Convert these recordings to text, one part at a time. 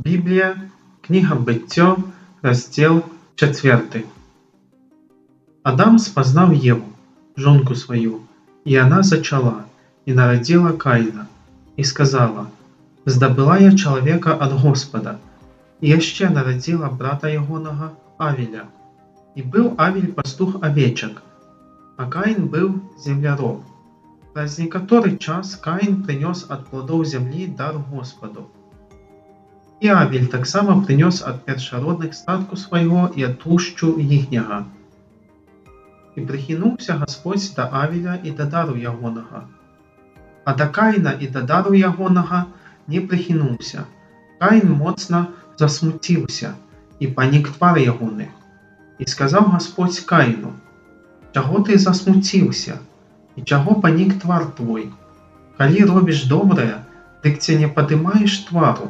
Біблія, книга Буття, раздел 4. Адам спознал Еву, жонку свою, и она зачала, и народила Каина, и сказала: «Здобыла я человека от Господа, и еще народила брата ягоного Авеля. И был Авель пастух овечек, а Каин был земляроб. Праз некоторый час Каин принес от плодов земли дар Господу. І Авель так само принес от першородних статку свого і от тлущу їхнього. І прихинувся Господь до Авеля і до дару ягоного. А до Каїна і до дару ягоного не прихинувся. Каїн моцно засмутився, і панік твар ягоний. І сказав Господь Каїну: «Чого ти засмутився? І чого панік твар твой? Коли робиш добре, дик ти не подимаєш твару,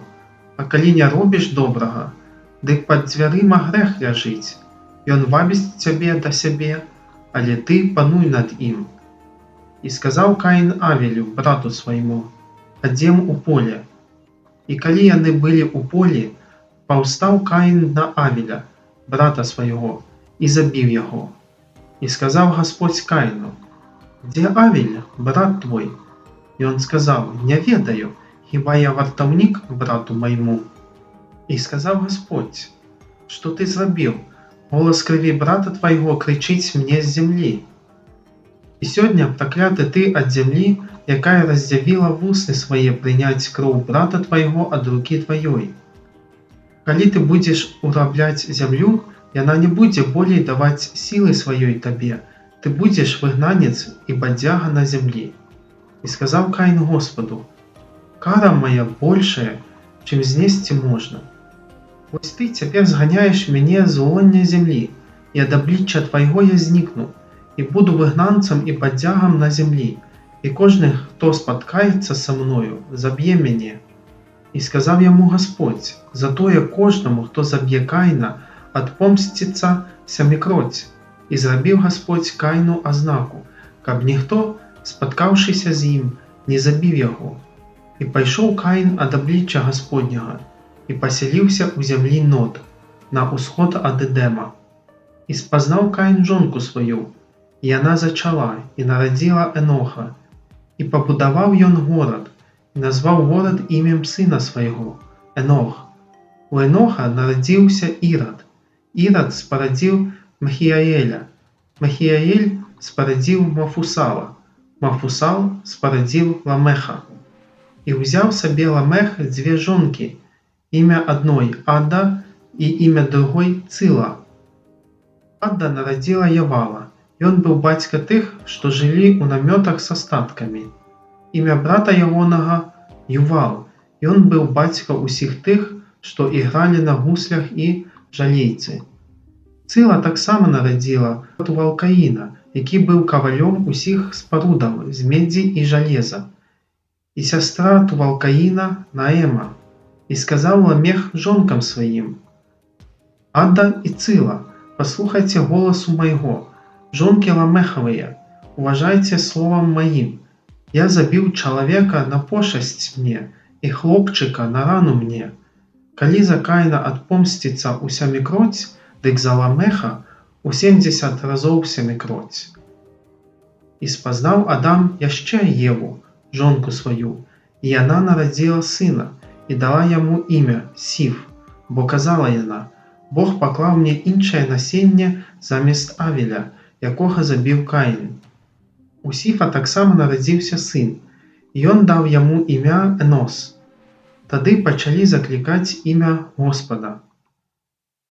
а коли не робиш доброго, дик під дверима грех ляжить, і он вабить тебе до себе, але ти пануй над им». І сказав Каїн Авелю, брату своєму: «Ходім у поле». І коли яны были у полі, повстав Каїн на Авеля, брата свого, і забив його. І сказав Господь Каїну: «Де Авель, брат твой?» І он сказав: «Не ведаю, хіба я вартовник брату моєму?» І сказав Господь: «Що ти зробив? Голос крові брата твоєго кричить мені з землі. І сьогодні проклятий ти від землі, яка роздявила вусны свої прийнять кров брата твоєго від руки твоєї. Коли ти будеш урабляти землю, і вона не буде более давати сили своєї тобі, ти будеш вигнанець і бодяга на землі». І сказав Каїн Господу: «Кара моя большая, чим знести можна. Ось ти тепер зганяєш мене з лоня землі, і від обличчя твоєго я зникну, і буду вигнанцем і бодягом на землі, і кожний, хто споткається со мною, заб'є мене». І сказав йому Господь: «Затоє кожному, хто заб'є Каїна, отпомститься семикроть». І зробив Господь Каїну ознаку, каб ніхто, споткавшися з ним, не забив його. І пішов Каїн від обличчя Господнього, і поселився у землі Нод, на усход від Едема. І спознав Каїн жонку свою, і вона зачала, і народила Еноха. І побудував йон город, і назвав город ім'ям сина свого – Енох. У Еноха народився Ірод. Ірод спородив Махіаеля. Махіаель спородив Мафусала. Мафусал спородив Ламеха. І взяв собі Ламех дві жонки, ім'я одної Ада і ім'я другої Цила. Ада народила Явала, і он був батько тих, що жили у наметах з остатками. Ім'я брата ягоного Ювал, і он був батько усіх тих, що іграли на гуслях і жалейці. Цила так само народила Тувалкаїна, який був ковалем усіх спорудов з меді і железа, і сестра Тувалкаїна Наема. І сказав Ламех жонкам своїм: «Ада і Цила, послухайте голосу моего, жонки Ламеховые, уважайте словом моим. Я забил человека на пошесть мне, и хлопчика на рану мне. Коли за Каина отпомстится у семикроть, дык за Ламеха у 70 разов семикроть». И спознал Адам яще Еву, жонку свою, и она народила сына, и дала ему имя Сив, бо казала яна: «Бог поклав мне іншее насіння замість Авеля, якого забив Каїн». У Сіфа так само народився син, і он дав йому ім'я Енос. Тоді почали закликати ім'я Господа.